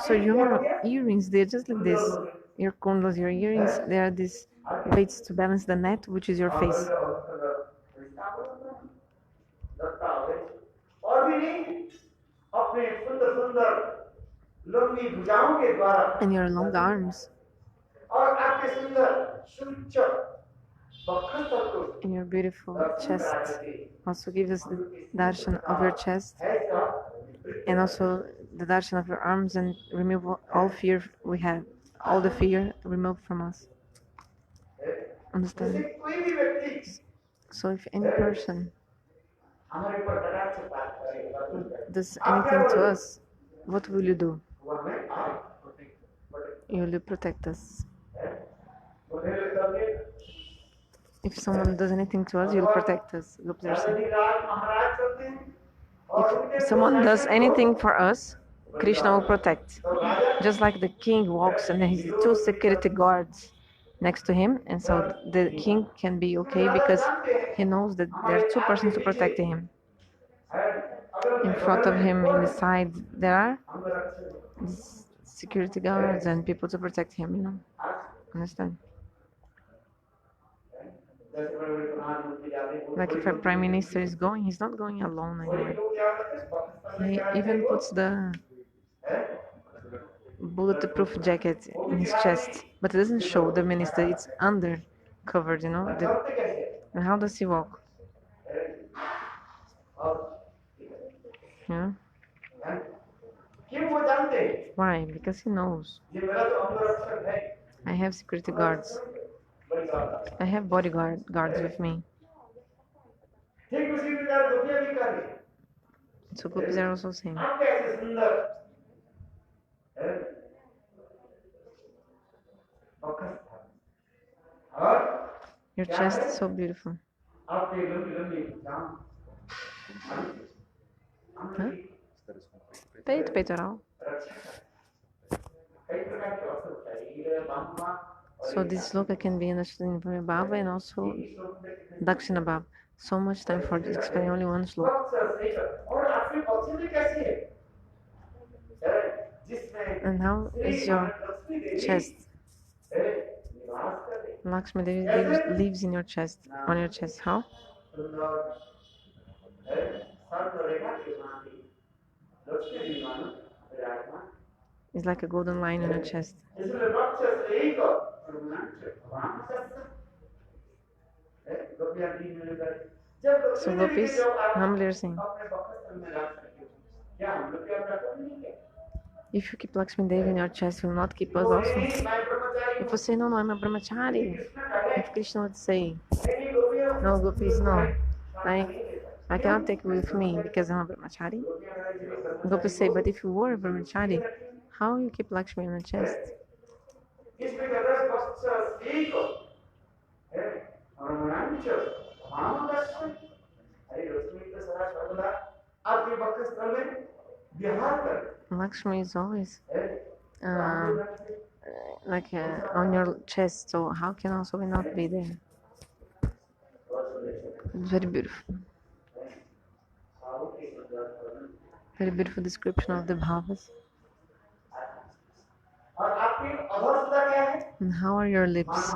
So your earrings, they're just like this. Your kundlas, your earrings, they are these weights to balance the net, which is your face. अपने सुंदर सुंदर लंबी भुजाओं के द्वारा and your long arms और आपके सुंदर सुच्च वक्षस्थल को and your beautiful chest also give us the darshan of your chest and also the darshan of your arms and remove all fear we have, all the fear removed from us. Understand? जैसे कोई भी व्यक्ति So if any person हमारे ऊपर कटाक्ष प्राप्त करेगा does anything to us, what will you do? वो हमें आप You will protect us. बोले तभी If someone does anything to us, you will protect us. राज महाराज चलते हैं If someone does anything for us, Krishna will protect. Just like the king walks and his two security guards next to him, and so the king can be okay because he knows that there are two persons to protect him. In front of him, in the side, there are these security guards and people to protect him, you know. Understand? Like if a prime minister is going, he's not going alone anywhere. He even puts the bulletproof jacket in his chest, but it doesn't show the minister, it's under covered, you know. And how does he walk? Yeah. Why? Because he knows I have security guards. I have bodyguards with me. So gopis are also saying, your chest is so beautiful. Huh? Peito, peitoral. So this sloka can be understood in Bhava and also Dakshina Bhava. So much time for explaining only one sloka. And how is your chest? Lakshmi Devi lives in your chest, on your chest. How? It's like a golden line on your chest. So gopis humbly are saying, if you keep Lakshmi Devi in your chest, you will not keep us also. If you say, no, I'm a brahmachari, if Krishna would say, no, gopis, no, I cannot take you with me because I'm a brahmachari. Gopis say, but if you were a brahmachari, how you keep Lakshmi in your chest? Lakshmi is always on your chest, so how can also we not be there? It's very beautiful. Very beautiful description of the bhavas. And how are your lips?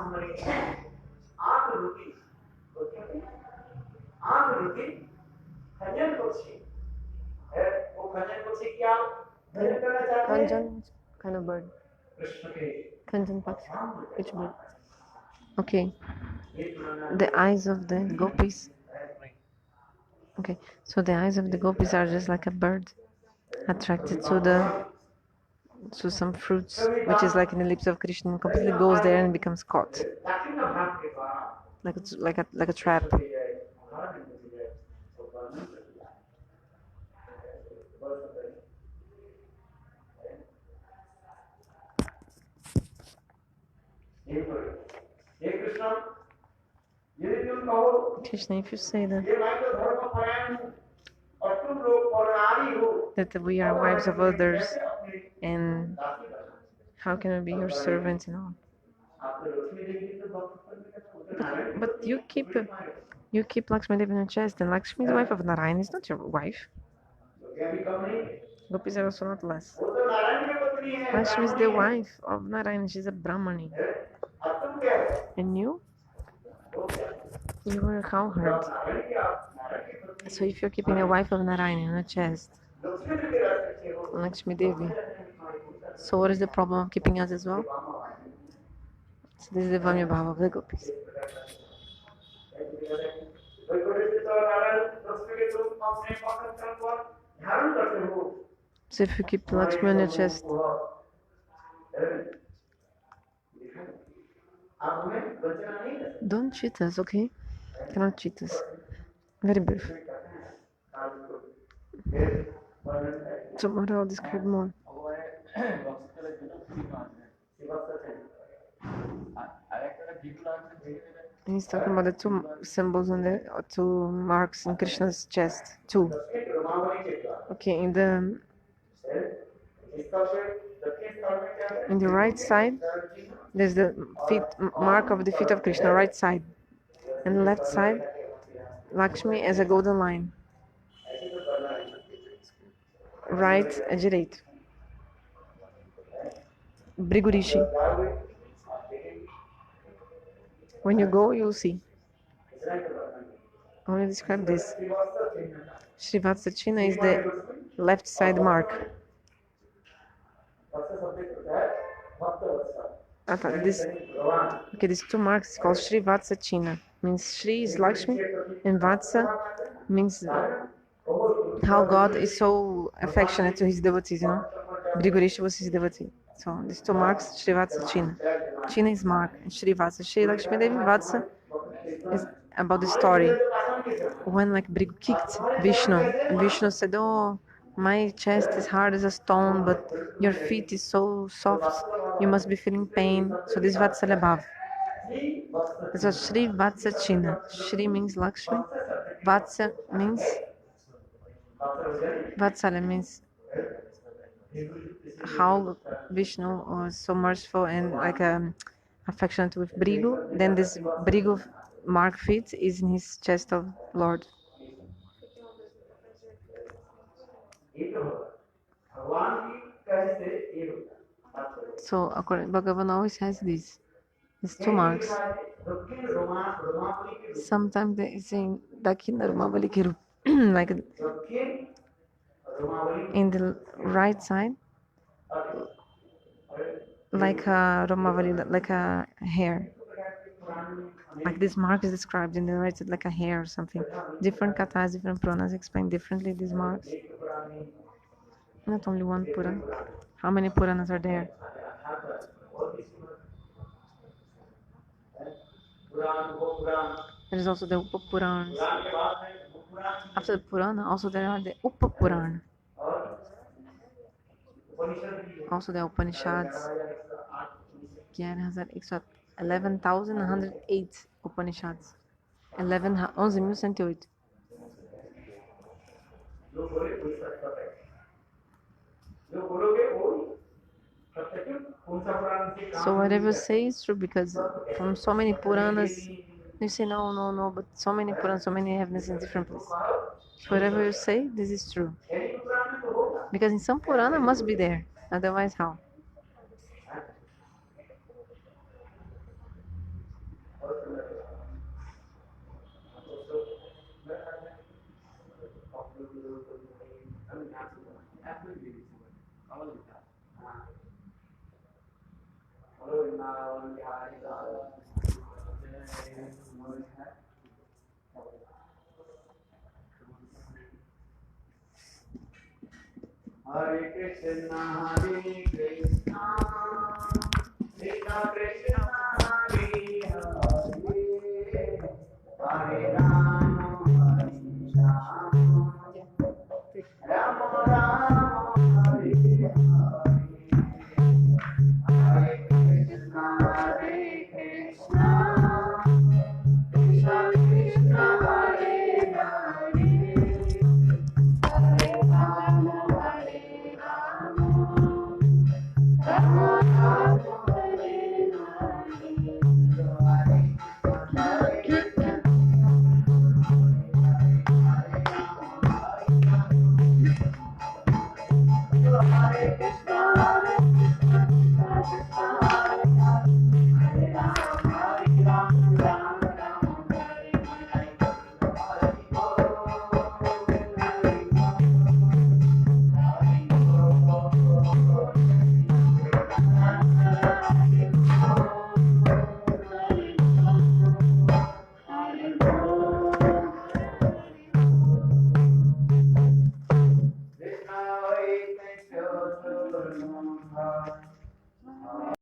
Kanjan, kind of bird. Kanjan Pakshi. Which bird? Okay. The eyes of the gopis. Okay, so the eyes of the gopis are just like a bird attracted to some fruits, which is like in the lips of Krishna, and completely goes there and becomes caught, like a trap. Krishna, if you say that we are wives of others, and how can we be your servants and all? But you keep Lakshmi Devi in your chest, and Lakshmi is the wife of Narayan, is not your wife. Gopis are also not less. Lakshmi is the wife of Narayan, she's a Brahmani. And you were a cowherd. So if you're keeping a wife of Narayan in your chest, Lakshmi Devi. So what is the problem of keeping us as well? So this is the Vamya Bhava of the gopis. So if you keep Lakshmi on your chest, don't cheat us, okay? Cannot cheat us. Very brief. Tomorrow I'll describe more. He's talking about the two symbols on the two marks in Krishna's chest. Two. Okay, in the right side, there's the feet mark of the feet of Krishna, right side. And the left side, Lakshmi as a golden line. Right, direito. Brigurishi. When you go, you'll see. I want to describe this. Shri Vatsachina is the left side mark. These two marks called Shri Vatsachina. Means Shri is Lakshmi and Vatsa means how God is so affectionate to his devotees, you know. Brigurishi was his devotee. So these two marks, Shri Vatsachina. China is mark, and Shri Vatsa. Shri Lakshmi Devi Vatsa is about the story. When like Brigu kicked Vishnu, and Vishnu said, "Oh, my chest is hard as a stone, but your feet is so soft, you must be feeling pain." So this Vatsala Bhav. So Shri Vatsachina. Shri means Lakshmi. Vatsa means Vatsala means how Vishnu was so merciful and like affectionate with Brigu. Then this Brigu mark feet is in his chest of Lord. So according Bhagavan always has these two marks. Sometimes they say Dakina Rumavali Kiru, like in the right side, like a Romavali, like a hair. Like this mark is described in the right side, like a hair or something. Different kathas, different Puranas explain differently these marks. Not only one Purana. How many Puranas are there? There is also the Upapurana. After the Purana, also there are the Upapurana. Also the Upanishads. 11,108 Upanishads. 11,108. So whatever you say is true, because from so many Puranas, you say no, but so many Puranas, so many heavens in different places. So whatever you say, this is true. Because in some Purana must be there, otherwise how? Hare Krishna, Hare Krishna, Krishna Krishna, Hare Hare, Hare Rama, Hare Rama, Rama Rama, Hare Hare, Hare Krishna, Hare Krishna, Krishna Krishna, Hare Hare.